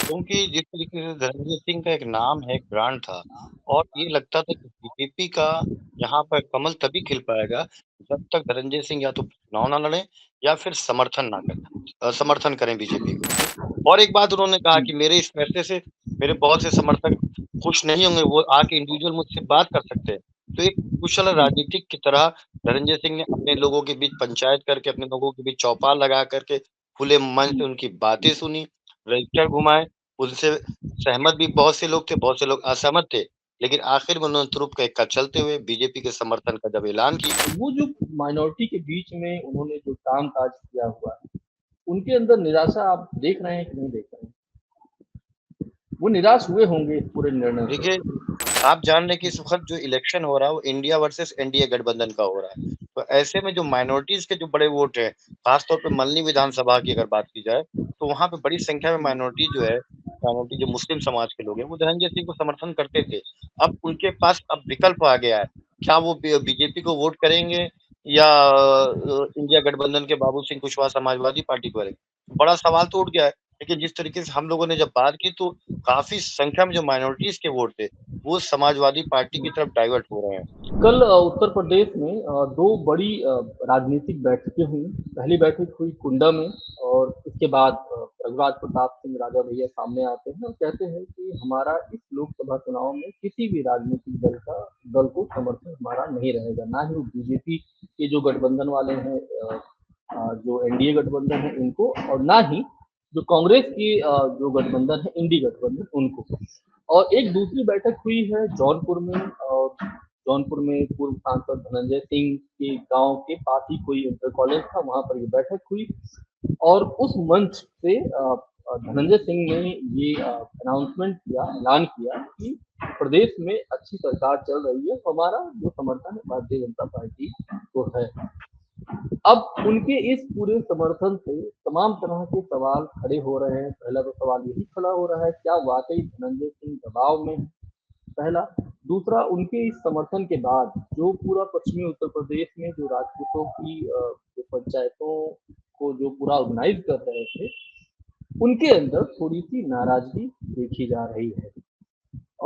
क्योंकि जिस तरीके से धर्मवीर सिंह का एक नाम है, एक ब्रांड था और ये लगता था कि बीजेपी का यहाँ पर कमल तभी खिल पाएगा, जब तक धनंजय सिंह या तो चुनाव ना लड़ें या फिर समर्थन ना करें समर्थन करें बीजेपी को। और एक बात उन्होंने कहा जी, कि मेरे इस फैसले से मेरे बहुत से समर्थक खुश नहीं होंगे, वो आके इंडिविजुअल मुझसे बात कर सकते हैं। तो एक कुशल जी, राजनीतिक की तरह धनंजय सिंह ने अपने लोगों के बीच पंचायत करके, अपने लोगों के बीच चौपाल लगा करके, खुले मन से जी। उनकी बातें सुनी, रजिस्टर घुमाए, उनसे सहमत भी बहुत से लोग थे, बहुत से लोग असहमत थे। लेकिन आखिर में उन्होंने तुरुप का इक्का चलते हुए बीजेपी के समर्थन का जब ऐलान किया। वो जो माइनॉरिटी के बीच में उन्होंने जो काम-काज किया हुआ है, उनके अंदर निराशा आप देख रहे हैं कि नहीं देख रहे हैं? वो निराश हुए होंगे इस पूरे निर्णय से। देखिए, आप जान रहे हैं कि इस वक़्त जो इलेक्शन हो रहा है वो इंडिया वर्सेस एनडीए गठबंधन का हो रहा है। तो ऐसे में जो माइनॉरिटीज़ के जो बड़े वोट हैं, ख़ास तौर पे मल्ली विधानसभा की अगर बात की जाए, तो वहाँ पे बड़ी संख्या में माइनॉरिटी जो है, माइनॉरिटी जो मुस्लिम समाज के लोग हैं, वो धनंजय सिंह को समर्थन करते थे। अब उनके पास अब विकल्प आ गया है, क्या वो बीजेपी को वोट करेंगे या इंडिया गठबंधन के बाबू सिंह कुशवाहा समाजवादी पार्टी को करेंगे? बड़ा सवाल तो उठ गया है। लेकिन जिस तरीके से हम लोगों ने जब बात की तो काफ़ी संख्या में जो माइनॉरिटीज़ के वोट थे, वो समाजवादी पार्टी की तरफ डाइवर्ट हो रहे हैं। कल उत्तर प्रदेश में 2 बड़ी राजनीतिक बैठकें हुई। पहली बैठक हुई कुंडा में और इसके बाद रघुराज प्रताप सिंह राजा भैया सामने आते हैं और कहते हैं कि हमारा इस लोकसभा चुनाव में किसी भी राजनीतिक दल को समर्थन हमारा नहीं रहेगा। ना ही वो बीजेपी के जो गठबंधन वाले हैं जो एनडीए गठबंधन है इनको और ना ही जो कांग्रेस की जो गठबंधन है इंडी गठबंधन उनको। और एक दूसरी बैठक हुई है जौनपुर में और जौनपुर में पूर्व सांसद धनंजय सिंह के गांव के पास ही कोई इंटर कॉलेज था, वहां पर ये बैठक हुई और उस मंच से धनंजय सिंह ने ये अनाउंसमेंट किया, ऐलान किया कि प्रदेश में अच्छी सरकार चल रही है, हमारा जो समर्थन है भारतीय जनता पार्टी को है। अब उनके इस पूरे समर्थन से तमाम तरह के सवाल खड़े हो रहे हैं। पहला तो सवाल यही खड़ा हो रहा है, क्या वाकई धनंजय सिंह दबाव में? पहला। दूसरा, उनके इस समर्थन के बाद जो पूरा पश्चिमी उत्तर प्रदेश में जो राजपूतों की जो पंचायतों को जो पूरा ऑर्गेनाइज कर रहे थे, उनके अंदर थोड़ी-सी नाराज़गी देखी जा रही है।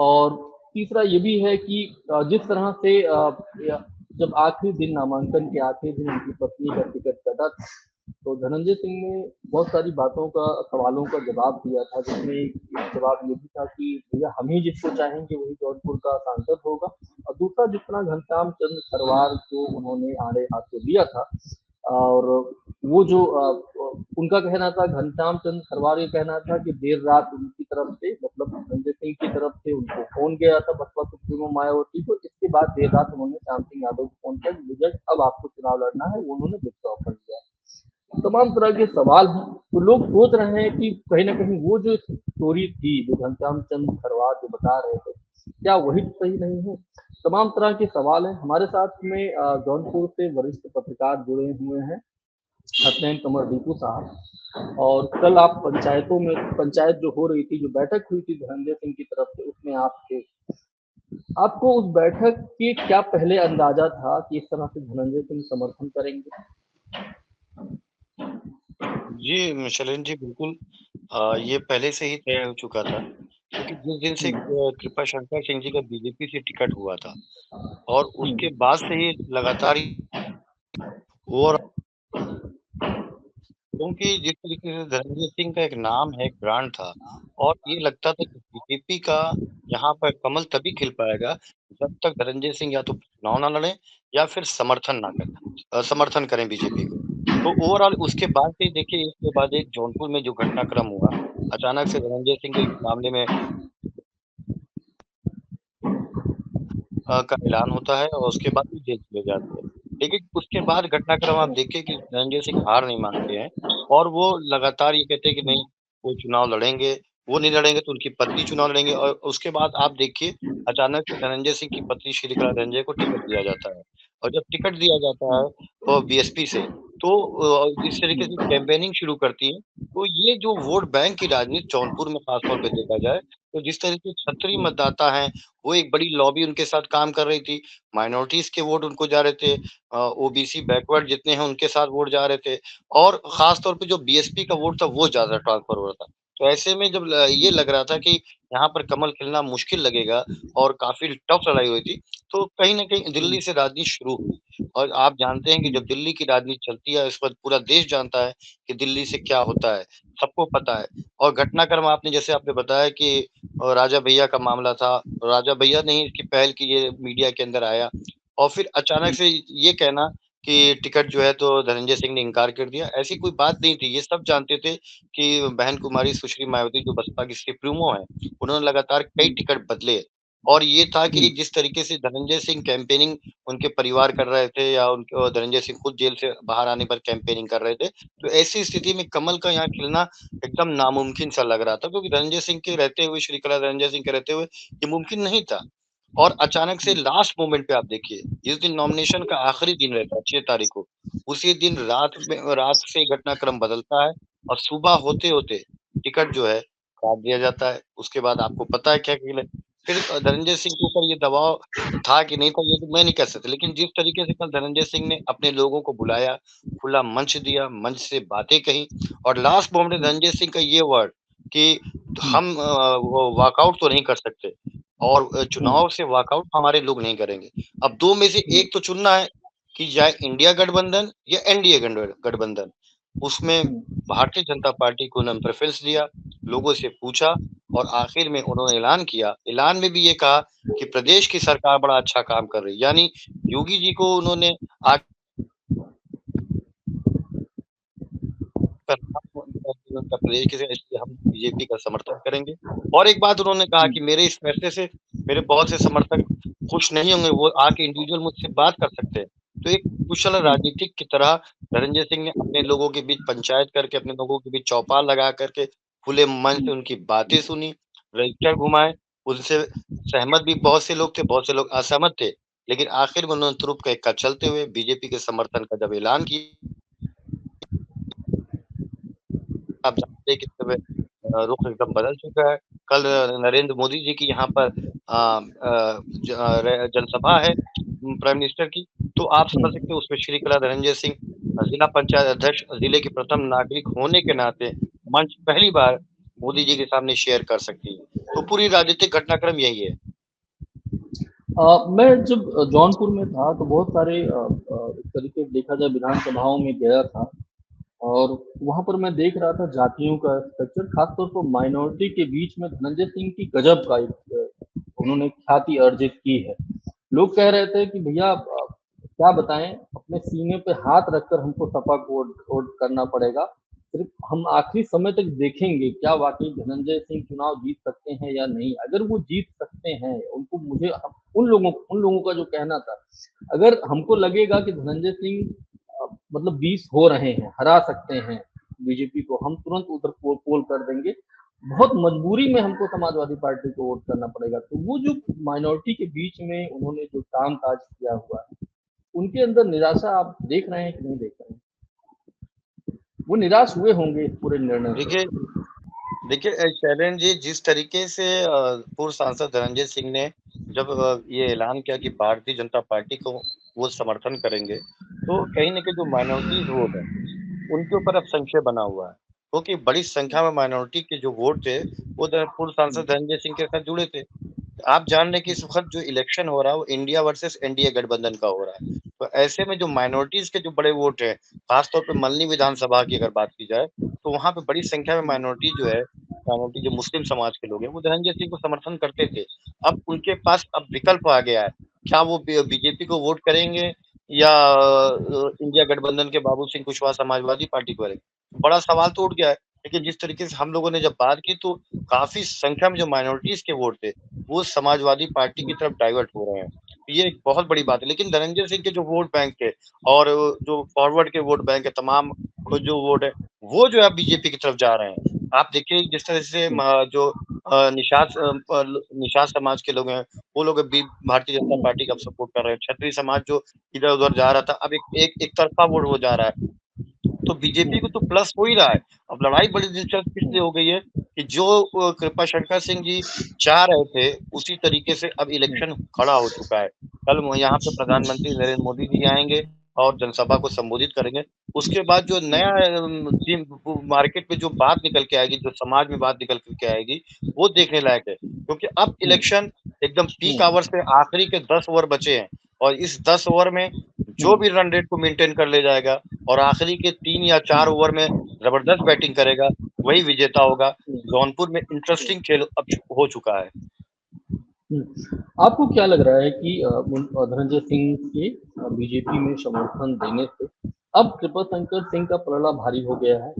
और तीसरा ये भी है कि जिस तरह से जब आखिरी दिन नामांकन के आखिरी दिन उनकी पत्नी का टिकट कटा था, तो धनंजय सिंह ने बहुत सारी बातों का सवालों का जवाब दिया था, जिसमें एक जवाब ये भी था कि भैया हम ही जिसको चाहेंगे वही जौनपुर का सांसद होगा। और दूसरा, जिस तरह घनश्याम चंद्र खरवार को उन्होंने आड़े हाथों लिया था और वो जो उनका कहना था, घनश्याम चंद्र खरवार ये कहना था कि देर रात उनकी तरफ से मतलब संजय सिंह की तरफ से उनको फोन गया था बसपा सुप्रीमो मायावती को। इसके बाद देर रात उन्होंने श्याम सिंह यादव को फोन किया कि विजय अब आपको चुनाव लड़ना है, वो उन्होंने विथड्रॉ कर लिया। तमाम तरह के सवाल हैं, तो लोग सोच रहे हैं कि कहीं ना कहीं वो जो स्टोरी थी जो घनश्याम चंद्र खरवार जो बता रहे थे, क्या वही तो सही नहीं है? तमाम तरह के सवाल हैं। हमारे साथ में जौनपुर से वरिष्ठ पत्रकार जुड़े हुए हैं, हसनैन कमर दीपू साहब। और कल आप पंचायतों में पंचायत जो हो रही थी, जो बैठक हुई थी धनंजय सिंह की तरफ से, उसमें आप थे। आपको उस बैठक के क्या पहले अंदाजा था कि इस तरह से धनंजय सिंह समर्थन करेंगे? जी, शैलेंद्र जी, बिल्कुल ये पहले से ही तय हो चुका था, क्योंकि जिस दिन से हम्म, कृपा शंकर सिंह जी का बीजेपी से टिकट हुआ था और उसके हम्म, बाद से ही लगातार वो, क्योंकि जिस तरीके से धर्मवीर सिंह का एक नाम है, एक ब्रांड था और ये लगता था कि बीजेपी का यहाँ पर कमल तभी खिल पाएगा, जब तक धनंजय सिंह या तो चुनाव ना लड़ें या फिर समर्थन ना करें समर्थन करें बीजेपी को। तो ओवरऑल उसके बाद से देखिए, इसके बाद एक जौनपुर में जो घटनाक्रम हुआ, अचानक से धनंजय सिंह के मामले में का ऐलान होता है और उसके बाद वो जेल चले जाते हैं। लेकिन उसके बाद घटनाक्रम आप देखिए कि धनंजय सिंह हार नहीं मानते हैं और वो लगातार ये कहते हैं कि नहीं, वो चुनाव लड़ेंगे, वो नहीं लड़ेंगे तो उनकी पत्नी चुनाव लड़ेंगे और उसके बाद आप देखिए अचानक से धनंजय सिंह की पत्नी श्रीकला धनंजय को टिकट दिया जाता है और जब टिकट दिया जाता है बीएसपी से, तो जिस तरीके से कैंपेनिंग शुरू करती है, तो ये जो वोट बैंक की राजनीति जौनपुर में खास तौर पे देखा जाए, तो जिस तरीके से क्षत्रिय मतदाता हैं, वो एक बड़ी लॉबी उनके साथ काम कर रही थी। माइनॉरिटीज़ के वोट उनको जा रहे थे, ओबीसी बैकवर्ड जितने हैं उनके साथ वोट जा रहे थे और ख़ास तौर पे जो बीएसपी का वोट था वो ज़्यादा ट्रांसफ़र हो रहा था। तो ऐसे में जब ये लग रहा था कि यहाँ पर कमल खिलना मुश्किल लगेगा और काफ़ी टफ लड़ाई हुई थी, तो कहीं न कहीं हुँ, दिल्ली से राजनीति शुरू हुई और आप जानते हैं कि हुँ, जब दिल्ली की राजनीति चलती है, इस वक़्त पूरा देश जानता है कि दिल्ली से क्या होता है, सबको पता है। और घटनाक्रम आपने जैसे आपने बताया कि राजा भैया का मामला था, राजा भैया ने ही इसकी पहल की, ये मीडिया के अंदर आया और फिर अचानक हुँ, से ये कहना कि टिकट जो है तो धनंजय सिंह ने इनकार कर दिया, ऐसी कोई बात नहीं थी। ये सब जानते थे कि बहन कुमारी सुश्री मायावती जो बसपा की सुप्रीमो हैं, उन्होंने लगातार कई हुँ, टिकट बदले और ये था कि हुँ, जिस तरीके से धनंजय सिंह कैंपेनिंग उनके परिवार कर रहे थे या उनके धनंजय सिंह खुद जेल से बाहर आने पर कैंपेनिंग कर रहे थे, तो ऐसी स्थिति में कमल का यहाँ खिलना एकदम नामुमकिन सा लग रहा था क्योंकि धनंजय सिंह के रहते हुए, श्रीकला धनंजय सिंह के रहते हुए ये मुमकिन नहीं था। और अचानक से हुँ, लास्ट मोमेंट पे आप देखिए, जिस दिन नॉमिनेशन का आखिरी दिन रहता है 6 तारीख को, उसी दिन रात से घटनाक्रम बदलता है और सुबह होते-होते टिकट जो है काट दिया जाता है। उसके बाद आपको पता है क्या खेल है। फिर धनंजय सिंह के ऊपर ये दबाव था कि नहीं था ये तो मैं नहीं कह सकता। लेकिन जिस तरीके से कल धनंजय सिंह ने अपने लोगों को बुलाया, खुला मंच दिया, मंच से बातें कहीं और लास्ट मोमेंट में हुँ, धनंजय सिंह का ये वर्ड कि हुँ, हम वो वॉकआउट तो नहीं कर सकते और हुँ, चुनाव से वॉकआउट हमारे लोग नहीं करेंगे। अब 2 में से हुँ, एक तो चुनना है कि चाहे इंडिया गठबंधन या एनडीए गठबंधन। उसमें हुँ। भारतीय जनता पार्टी को उन्होंने प्रेफ़रेंस दिया, लोगों से पूछा और आखिर में उन्होंने ऐलान किया। ऐलान में भी ये कहा कि प्रदेश की सरकार बड़ा अच्छा काम कर रही है। यानी योगी जी को उन्होंने आज उत्तर प्रदेश की इसलिए हम बीजेपी का समर्थन करेंगे। और एक बात उन्होंने कहा हुँ, कि मेरे इस फैसले से मेरे बहुत से समर्थक खुश नहीं होंगे, वो आके इंडिविजुअल मुझसे बात कर सकते हैं। तो एक कुशल हुँ, राजनीतिक की तरह धनंजय सिंह ने अपने लोगों के बीच पंचायत करके, अपने लोगों के बीच चौपाल लगा करके, खुले मन से हुँ। उनकी बातें सुनी, रजिस्टर घुमाए, उनसे सहमत भी बहुत से लोग थे, बहुत से लोग असहमत थे। लेकिन आखिर में उन्होंने तुरुप का इक्का चलते हुए बीजेपी के समर्थन का जब ऐलान किया आप जानते हैं कि समय रुख एकदम बदल चुका है। कल नरेंद्र मोदी जी की यहाँ पर जनसभा है प्राइम मिनिस्टर की, तो आप समझ सकते हुँ। हो उसमें श्रीकला धनंजय सिंह जिला पंचायत अध्यक्ष, जिले के प्रथम नागरिक होने के नाते मंच पहली बार मोदी जी के सामने शेयर कर सकती हैं। तो पूरी राजनीतिक घटनाक्रम यही है। मैं जब जौनपुर में था तो बहुत सारे इस तरीके से देखा जाए विधानसभाओं में गया था और वहाँ पर मैं देख रहा था जातियों का स्ट्रक्चर खासतौर पर माइनॉरिटी के बीच में धनंजय सिंह की गजब का एक उन्होंने ख्याति अर्जित की है। लोग कह रहे थे कि भैया क्या बताएँ अपने सीने पे हाथ रखकर हमको सपा को वोट वोट करना पड़ेगा। सिर्फ़ हम आखिरी समय तक देखेंगे क्या वाक़ई धनंजय सिंह चुनाव जीत सकते हैं या नहीं। अगर वो जीत सकते हैं, उनको मुझे उन लोगों का जो कहना था, अगर हमको लगेगा कि धनंजय सिंह मतलब 20 हो रहे हैं, हरा सकते हैं बीजेपी को, हम तुरंत उधर पोल कर देंगे। बहुत मजबूरी में हमको समाजवादी पार्टी को वोट करना पड़ेगा। तो वो जो माइनॉरिटी के बीच में उन्होंने जो काम-काज किया हुआ है, उनके अंदर निराशा आप देख रहे हैं कि नहीं देख रहे हैं? वो निराश हुए होंगे इस पूरे निर्णय से। देखिए देखिए शैलेंद्र जी जिस तरीके से पूर्व सांसद धनंजय सिंह ने जब ये ऐलान किया कि भारतीय जनता पार्टी को वो समर्थन करेंगे, तो कहीं न कहीं जो माइनॉरिटीज़ वोट है, उनके ऊपर अब संशय बना हुआ है। क्योंकि बड़ी संख्या में माइनॉरिटी के जो वोट थे, वो पूर्व हुँ, सांसद धनंजय सिंह के साथ जुड़े थे। आप जान रहे हैं कि इस वक़्त जो इलेक्शन हो रहा है वो इंडिया वर्सेस एनडीए गठबंधन का हो रहा है। तो ऐसे में जो माइनॉरिटीज़ के जो बड़े वोट हैं, ख़ास तौर पे मल्ली विधानसभा की अगर बात की जाए, तो वहाँ पे बड़ी संख्या में हुँ, माइनॉरिटी जो है, माइनॉरिटी जो मुस्लिम समाज के लोग हैं, वो धनंजय सिंह को समर्थन करते थे। अब उनके पास अब विकल्प आ गया है, क्या वो बीजेपी को वोट करेंगे या इंडिया गठबंधन के बाबू सिंह कुशवाहा समाजवादी पार्टी को करेंगे? बड़ा सवाल तो उठ गया है। लेकिन जिस तरीके से हम लोगों ने जब बात की तो काफ़ी संख्या में जो माइनॉरिटीज़ के वोट थे, वो समाजवादी पार्टी की हुँ, तरफ डाइवर्ट हो रहे हैं। ये एक बहुत बड़ी बात है, लेकिन धनंजय सिंह के जो वोट बैंक थे और जो फॉरवर्ड के वोट बैंक है, तमाम को जो वोट है, वो जो है बीजेपी की तरफ जा रहे हैं। आप देखिए जिस तरह से हुँ, जो निषाद समाज के लोग हैं, वो लोग अभी भारतीय जनता हुँ, पार्टी का सपोर्ट कर रहे हैं। क्षत्रिय समाज जो इधर-उधर जा रहा था, अब एक तरफ़ा वोट हो जा रहा है। तो बीजेपी को तो प्लस हो ही रहा है। अब लड़ाई बड़ी दिलचस्प हुँ, इसलिए हो गई है कि जो कृपाशंकर सिंह जी चाह रहे थे, उसी तरीके से अब हुँ, इलेक्शन खड़ा हो चुका है। कल वो यहाँ पे प्रधानमंत्री नरेंद्र मोदी जी आएँगे। और जनसभा को संबोधित करेंगे। उसके बाद जो नया टीम मार्केट में जो बात निकल के आएगी, जो समाज में बात निकल के आएगी, वो देखने लायक है। क्योंकि अब इलेक्शन एकदम पीक आवर से आखिरी के 10 ओवर बचे हैं और इस 10 ओवर में जो भी रन रेट को मेंटेन कर ले जाएगा और आखिरी के 3 या 4 ओवर में जबरदस्त बैटिंग करेगा, वही विजेता होगा। जौनपुर में इंटरेस्टिंग खेल अब हो चुका है। आपको क्या लग रहा है कि धनंजय सिंह के बीजेपी में समर्थन देने से अब कृपाशंकर सिंह का पलड़ा भारी हो गया है?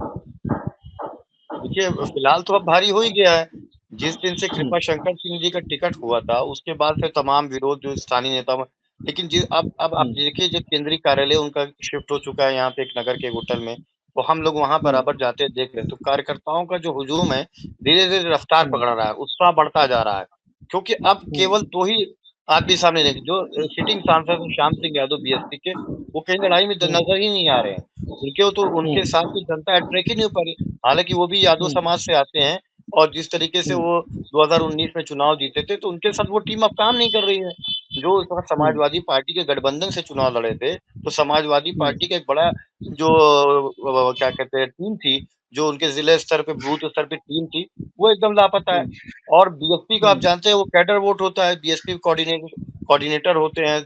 देखिए, फिलहाल तो अब भारी हो ही गया है। जिस दिन से कृपाशंकर सिंह जी का टिकट हुआ था, उसके बाद से तमाम विरोध जो स्थानीय नेता में, लेकिन अब आप देखिए, जो केंद्रीय कार्यालय उनका शिफ्ट हो चुका है यहाँ पे एक नगर के एक होटल में, तो हम लोग वहाँ बराबर जाते देख रहे हैं। तो कार्यकर्ताओं का जो हुजूम है, धीरे-धीरे रफ्तार पकड़ रहा है, उत्साह बढ़ता जा रहा है। क्योंकि अब केवल 2 ही आदमी सामने रहेंगे, जो सिटिंग सांसद हैं श्याम सिंह यादव बीएसपी के, वो कहीं लड़ाई में नज़र ही नहीं आ रहे हैं। उनके साथ तो जनता अट्रैक्ट ही नहीं हो पा रही। हालाँकि वो भी यादव समाज से आते हैं और जिस तरीके से वो 2019 में चुनाव जीते थे, तो उनके साथ वो टीम अब काम नहीं कर रही है। जो उस वक़्त समाजवादी पार्टी के गठबंधन से चुनाव लड़े थे, तो समाजवादी पार्टी का एक बड़ा जो क्या कहते हैं टीम थी, जो उनके ज़िले स्तर पे, बूथ स्तर पे टीम थी, वो एकदम लापता है। और बीएसपी का आप जानते हैं वो कैडर वोट होता है, बीएसपी कोऑर्डिनेटर होते हैं,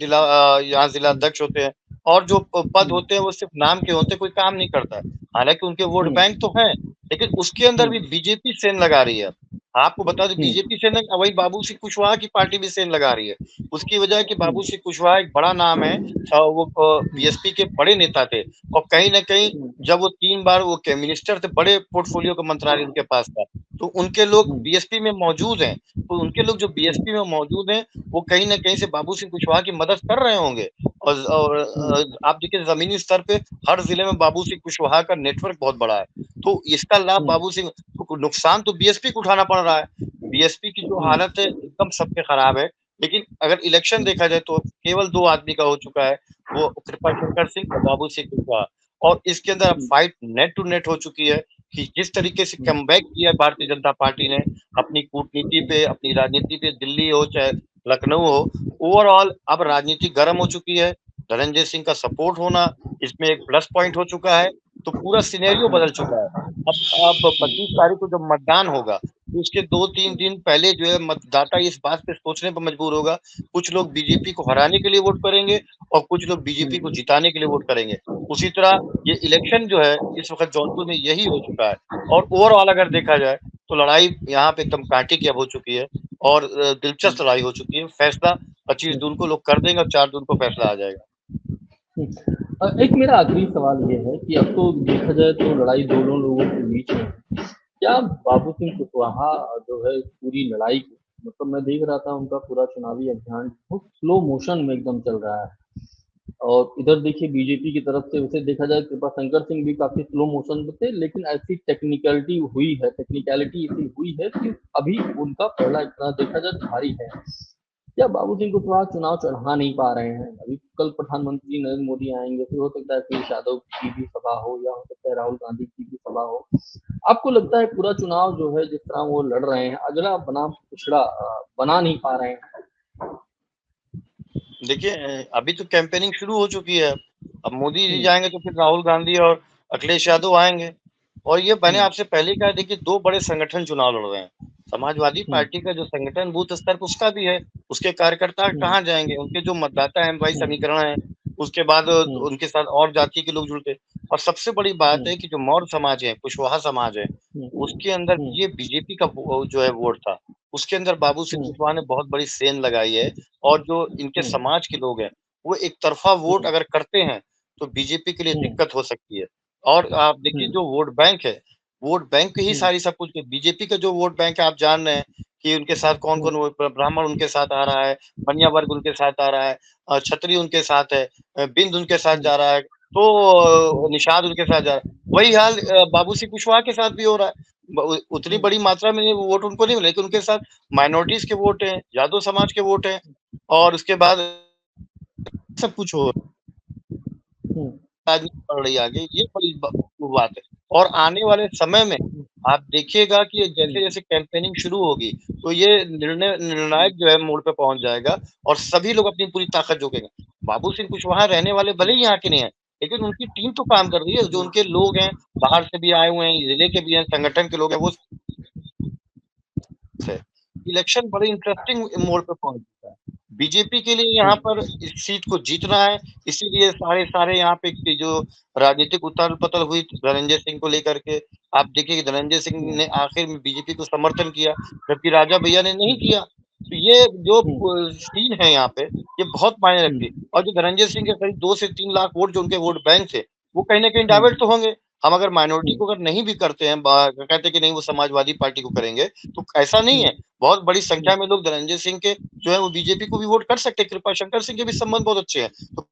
यहाँ जिला अध्यक्ष होते हैं और जो पद होते हैं वो सिर्फ़ नाम के होते हैं, कोई काम नहीं करता है। हालाँकि उनके वोट बैंक तो हैं, लेकिन उसके अंदर भी बीजेपी सेंध लगा रही है। आपको बता दें, बीजेपी सेंध वही बाबू सिंह कुशवाहा की पार्टी भी सेंध लगा रही है। उसकी वजह है कि बाबू सिंह कुशवाहा एक बड़ा नाम है, वो बीएसपी के बड़े नेता थे और कहीं न कहीं जब वो 3 बार वो के मिनिस्टर थे, बड़े पोर्टफोलियो का मंत्रालय उनके पास था। तो उनके लोग बीएसपी में मौजूद हैं, तो उनके लोग जो बीएसपी में मौजूद हैं, वो कहीं न कहीं से बाबू सिंह कुशवाहा की मदद कर रहे होंगे। और आप देखिए ज़मीनी स्तर पे हर ज़िले में बाबू सिंह कुशवाहा का नेटवर्क बहुत बड़ा है। तो इसका लाभ बाबू सिंह को, नुकसान तो बीएसपी को उठाना पड़ रहा है। बीएसपी की जो हालत है एकदम सबसे खराब है। लेकिन अगर इलेक्शन देखा जाए तो केवल 2 आदमी का हो चुका है, वो कृपाशंकर सिंह और बाबू सिंह कुशवाहा। और इसके अंदर अब फाइट नेट टू नेट हो चुकी है कि जिस तरीके से कमबैक किया भारतीय जनता पार्टी ने अपनी कूटनीति पे, अपनी राजनीति पे, दिल्ली हो चाहे लखनऊ हो, ओवरऑल अब राजनीति गर्म हो चुकी है। धनंजय सिंह का सपोर्ट होना इसमें एक प्लस पॉइंट हो चुका है, तो पूरा सिनेरियो बदल चुका है। अब 25 तारीख को जब मतदान होगा, तो उसके 2-3 दिन पहले जो है मतदाता इस बात पे सोचने पे मजबूर होगा, कुछ लोग बीजेपी को हराने के लिए वोट करेंगे और कुछ लोग बीजेपी को जिताने के लिए वोट करेंगे। उसी तरह ये इलेक्शन जो है इस वक़्त जौनपुर में यही हो चुका है और ओवरऑल अगर देखा जाए, तो लड़ाई यहाँ पे एकदम काँटे की अब हो चुकी है और दिलचस्प लड़ाई हो चुकी है। फैसला 25 जून को लोग कर देंगे और 4 जून को फैसला आ जाएगा। एक मेरा आखिरी सवाल ये है कि अब तो देखा जाए तो लड़ाई दोनों लोगों के बीच में है। क्या बाबू सिंह कुशवाहा जो है पूरी लड़ाई को, मतलब मैं देख रहा था उनका पूरा चुनावी अभियान बहुत स्लो मोशन में एकदम चल रहा है और इधर देखिए बीजेपी की तरफ से वैसे देखा जाए कृपाशंकर सिंह भी काफी स्लो मोशन में थे, लेकिन ऐसी टेक्निकलिटी ऐसी हुई है कि अभी उनका पहला इतना देखा जाए तो भारी है। क्या बाबू सिंह कुशवाहा चुनाव चढ़ा नहीं पा रहे हैं? अभी कल प्रधानमंत्री नरेंद्र मोदी आएंगे, फिर हो सकता है अखिलेश यादव की भी सभा हो या हो सकता है राहुल गांधी की भी सभा हो। आपको लगता है पूरा चुनाव जो है जिस तरह वो लड़ रहे हैं अगला बनाम पिछड़ा बना नहीं पा रहे हैं? देखिए, अभी तो कैंपेनिंग शुरू हो चुकी है। अब मोदी जी जाएँगे तो फिर राहुल गांधी और अखिलेश यादव आएँगे और ये मैंने आपसे पहले कहा, देखिए 2 बड़े संगठन चुनाव लड़ रहे हैं। समाजवादी पार्टी का जो संगठन बूथ स्तर पे उसका भी है, उसके कार्यकर्ता कहाँ जाएँगे? उनके जो मतदाता एमवाई समीकरण है, उसके बाद उनके साथ और जाति के लोग जुड़ते हैं। और सबसे बड़ी बात है कि जो मौर्य समाज है, कुशवाहा समाज है, उसके अंदर ये बीजेपी का वो जो है वोट था। उसके अंदर बाबू सिंह कुशवाहा ने बहुत बड़ी सेंध लगाई है और जो इनके समाज के लोग हैं, वो एक तरफ़ा वोट अगर करते हैं, तो बीजेपी के लिए दिक्कत हो सकती है। और आप देखिए जो वोट बैंक है, वोट बैंक ही सारी सब कुछ, बीजेपी का जो वोट बैंक है आप जान रहे हैं कि उनके साथ कौन-कौन वो ब्राह्मण उनके साथ आ रहा है, बनिया वर्ग उनके साथ आ रहा है, क्षत्रिय उनके साथ है, बिंद उनके साथ जा रहा है, तो निषाद उनके साथ जा रहा है। वही हाल बाबू सिंह कुशवाहा के साथ भी हो रहा है। उतनी बड़ी मात्रा में वोट उनको नहीं मिले, लेकिन उनके साथ माइनॉरिटीज़ के वोट हैं, यादव समाज के वोट हैं और उसके बाद सब कुछ हो राजनीति बढ़ रही है आगे, ये बड़ी बात है। और आने वाले समय में आप देखिएगा कि जैसे-जैसे कैंपेनिंग शुरू होगी, तो ये निर्णायक जो है मोड़ पे पहुँच जाएगा और सभी लोग अपनी पूरी ताकत झोंकेंगे। बाबू सिंह कुशवाहा रहने वाले भले ही यहाँ के नहीं हैं, लेकिन उनकी टीम तो काम कर रही है, जो उनके लोग हैं, बाहर से भी आए हुए हैं, जिले के भी हैं, संगठन के लोग हैं, वो है। इलेक्शन बड़े इंटरेस्टिंग मोड़ पे पहुँच चुका है। बीजेपी के लिए यहाँ पर इस सीट को जीतना है, इसीलिए सारे यहाँ पे कि जो राजनीतिक उथल-पुथल हुई धनंजय सिंह को लेकर के, आप देखिए कि धनंजय सिंह ने आखिर में बीजेपी को समर्थन किया, जबकि राजा भैया ने नहीं किया। तो ये जो सीन है यहाँ पे, ये बहुत मायने रखती है और जो धनंजय सिंह के करीब 2 से 3 लाख वोट जो उनके वोट बैंक थे, वो कहीं न कहीं डाइवर्ट तो होंगे। हम अगर माइनॉरिटी को अगर नहीं भी करते हैं, कहते हैं कि नहीं वो समाजवादी पार्टी को करेंगे, तो ऐसा नहीं है। बहुत बड़ी संख्या में लोग धनंजय सिंह के जो है वो बीजेपी को भी वोट कर सकते हैं। कृपाशंकर सिंह के भी संबंध बहुत अच्छे हैं। तो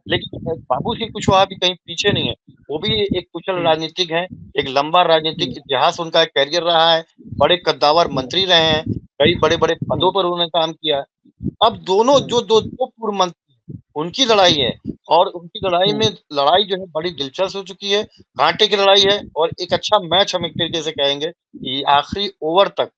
लेकिन बाबू सिंह कुशवाहा भी कहीं पीछे नहीं है। वो भी एक कुशल राजनीतिक हैं, एक लंबा राजनीतिक इतिहास उनका कैरियर रहा है, बड़े कद्दावर मंत्री रहे हैं, कई बड़े-बड़े पदों पर उन्होंने काम किया है। अब दोनों जो दो पूर्व मंत्री उनकी लड़ाई है और उनकी लड़ाई जो है बड़ी दिलचस्प हो चुकी है, कांटे की लड़ाई है और एक अच्छा मैच हम एक तरीके से कहेंगे कि आखिरी ओवर तक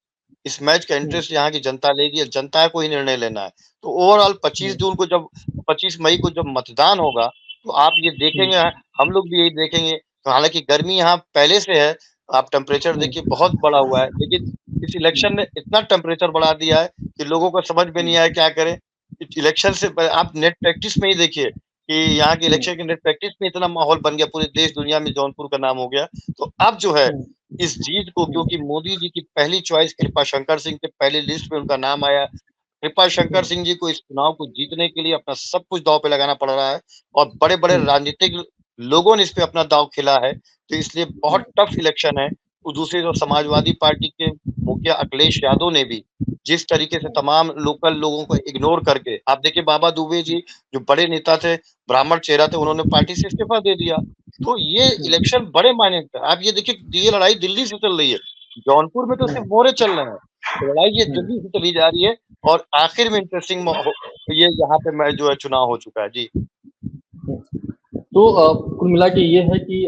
इस मैच का इंटरेस्ट यहाँ की जनता लेगी, जनता को ही निर्णय लेना है। तो ओवरऑल 25 मई को जब मतदान होगा, तो आप ये देखेंगे, हम लोग भी यही देखेंगे, तो हालाँकि गर्मी यहाँ पहले से है, आप टेम्परेचर देखिए बहुत बढ़ा हुआ है, लेकिन इस इलेक्शन ने इतना टेम्परेचर बढ़ा दिया है कि लोगों को समझ में नहीं आया क्या करें। इलेक्शन से आप नेट प्रैक्टिस में ही देखिए कि यहाँ के इलेक्शन के नेट प्रैक्टिस में इतना माहौल बन गया, पूरे देश दुनिया में जौनपुर का नाम हो गया। तो अब जो है इस जीत को, क्योंकि मोदी जी की पहली चॉइस कृपाशंकर सिंह के पहली लिस्ट में उनका नाम आया। कृपाशंकर सिंह जी को इस चुनाव को जीतने के लिए अपना सब कुछ दाँव पे लगाना पड़ रहा है और बड़े-बड़े राजनीतिक लोगों ने इस पे अपना दाँव खेला है। तो इसलिए बहुत टफ इलेक्शन है। और दूसरी तरफ समाजवादी पार्टी के मुखिया अखिलेश यादव ने भी जिस तरीके से तमाम लोकल लोगों को इग्नोर करके, आप देखिए बाबा दुबे जी जो बड़े नेता थे, ब्राह्मण चेहरा थे, उन्होंने पार्टी से इस्तीफा दे दिया। तो ये इलेक्शन बड़े मायने रखता है। आप ये देखिए ये लड़ाई दिल्ली से चल रही है। जौनपुर में तो सिर्फ मोहरे चल रहे हैं। तो लड़ाई ये दिल्ली से चली जा रही है और आखिर में इंटरेस्टिंग ये यहाँ पे मैं जो है चुनाव हो चुका है। जी। तो कुल मिला के ये है कि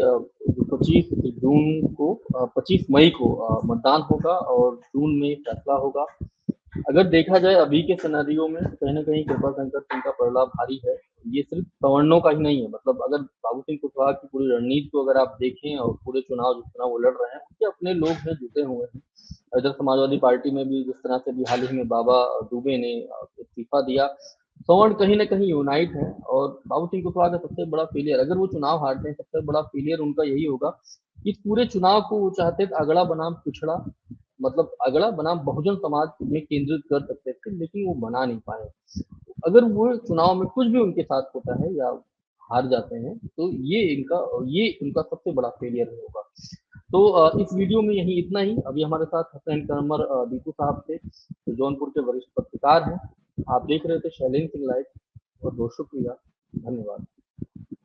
जो 25 जून को 25 मई को मतदान होगा और जून में फैसला होगा। अगर देखा जाए अभी के सिनेरियो में कहीं न कहीं कृपाशंकर सिंह का पलड़ा भारी है। ये सिर्फ सवर्णों का ही नहीं है, मतलब अगर बाबू सिंह कुशवाहा की पूरी रणनीति को अगर आप देखें और पूरे जिस चुनाव वो लड़ रहे हैं, उनके अपने लोग हैं, जुटे हुए हैं। इधर समाजवादी पार्टी में भी जिस तरह से अभी हाल ही में बाबा दुबे ने इस्तीफा दिया, सवर्ण कहीं न कहीं यूनाइट हैं और बाबू सिंह कुशवाहा का सबसे बड़ा फेलियर, अगर वो चुनाव हारते हैं, सबसे बड़ा फेलियर उनका यही होगा कि इस पूरे चुनाव को वो चाहते थे अगड़ा बनाम पिछड़ा, मतलब अगड़ा बनाम बहुजन समाज में केंद्रित कर सकते थे, लेकिन वो बना नहीं पाए। अगर वो चुनाव में कुछ भी उनके साथ होता है या हार जाते हैं, तो ये उनका सबसे बड़ा फेलियर होगा। तो इस वीडियो में यही इतना ही। अभी हमारे साथ हसनैन कमर दीपू साहब थे, जो जौनपुर के वरिष्ठ पत्रकार हैं। आप देख रहे थे शैलेंद्र सिंह लाइव। बहुत बहुत शुक्रिया, धन्यवाद।